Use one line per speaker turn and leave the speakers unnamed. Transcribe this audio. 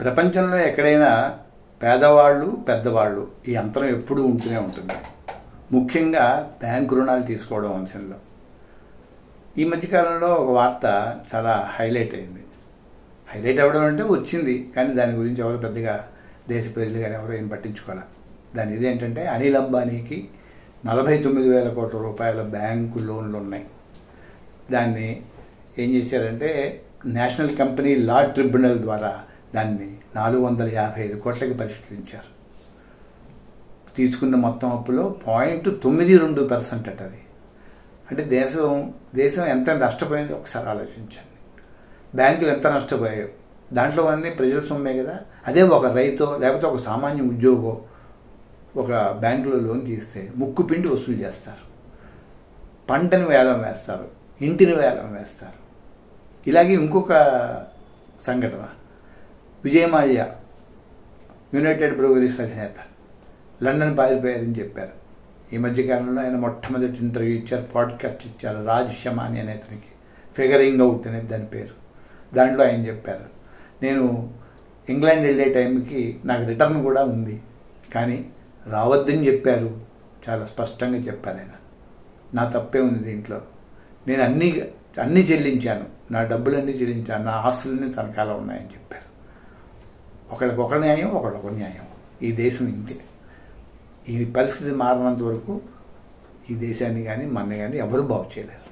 ప్రపంచంలో ఎక్కడైనా పేదవాళ్ళు పెద్దవాళ్ళు ఈ అంతరం ఎప్పుడూ ఉంటూనే ఉంటుంది. ముఖ్యంగా బ్యాంకు రుణాలు తీసుకోవడం అంశంలో ఈ మధ్యకాలంలో ఒక వార్త చాలా హైలైట్ అయింది. హైలైట్ అవ్వడం అంటే వచ్చింది, కానీ దాని గురించి ఎవరు పెద్దగా దేశ ప్రజలు కానీ ఎవరు ఏం పట్టించుకోవాలి. దాని ఇదేంటంటే అనిల్ అంబానీకి 49,000 కోట్ల రూపాయల బ్యాంకు లోన్లు ఉన్నాయి. దాన్ని ఏం చేశారంటే నేషనల్ కంపెనీ లా ట్రిబ్యునల్ ద్వారా దాన్ని 455 కోట్లకి పరిష్కరించారు. తీసుకున్న మొత్తం అప్పులో 0.92% అట. అది అంటే దేశం ఎంత నష్టపోయిందో ఒకసారి ఆలోచించండి. బ్యాంకులు ఎంత నష్టపోయాయో, దాంట్లో అన్నీ ప్రజల సొమ్మే కదా. అదే ఒక రైతో లేకపోతే ఒక సామాన్య ఉద్యోగో ఒక బ్యాంకులో లోన్ తీస్తే ముక్కు పిండి వసూలు చేస్తారు, పంటని వేలం వేస్తారు, ఇంటిని వేలం వేస్తారు. ఇలాగే ఇంకొక సంఘటన, విజయమాల్యా యునైటెడ్ బ్రూవరీస్ అధినేత లండన్ పారిపోయారని చెప్పారు. ఈ మధ్యకాలంలో ఆయన మొట్టమొదటి ఇంటర్వ్యూ ఇచ్చారు, పాడ్కాస్ట్ ఇచ్చారు. రాజ్ షమాని అనే అతనికి, ఫిగరింగ్ అవుట్ అనేది దాని పేరు. దాంట్లో ఆయన చెప్పారు, నేను ఇంగ్లాండ్ వెళ్ళే టైంకి నాకు రిటర్న్ కూడా ఉంది, కానీ రావద్దని చెప్పారు. చాలా స్పష్టంగా చెప్పారు ఆయన. నా తప్పే ఉంది దీంట్లో, నేను అన్నీ చెల్లించాను, నా డబ్బులన్నీ చెల్లించాను, నా ఆస్తులన్నీ తనకాల ఉన్నాయని చెప్పారు. ఒకళ్ళకొక న్యాయం, ఒకళ్ళొక న్యాయం. ఈ దేశం ఇంతే. ఈ పరిస్థితి మారినంత వరకు ఈ దేశాన్ని కానీ మన కానీ ఎవరు బాగు చేయలేరు.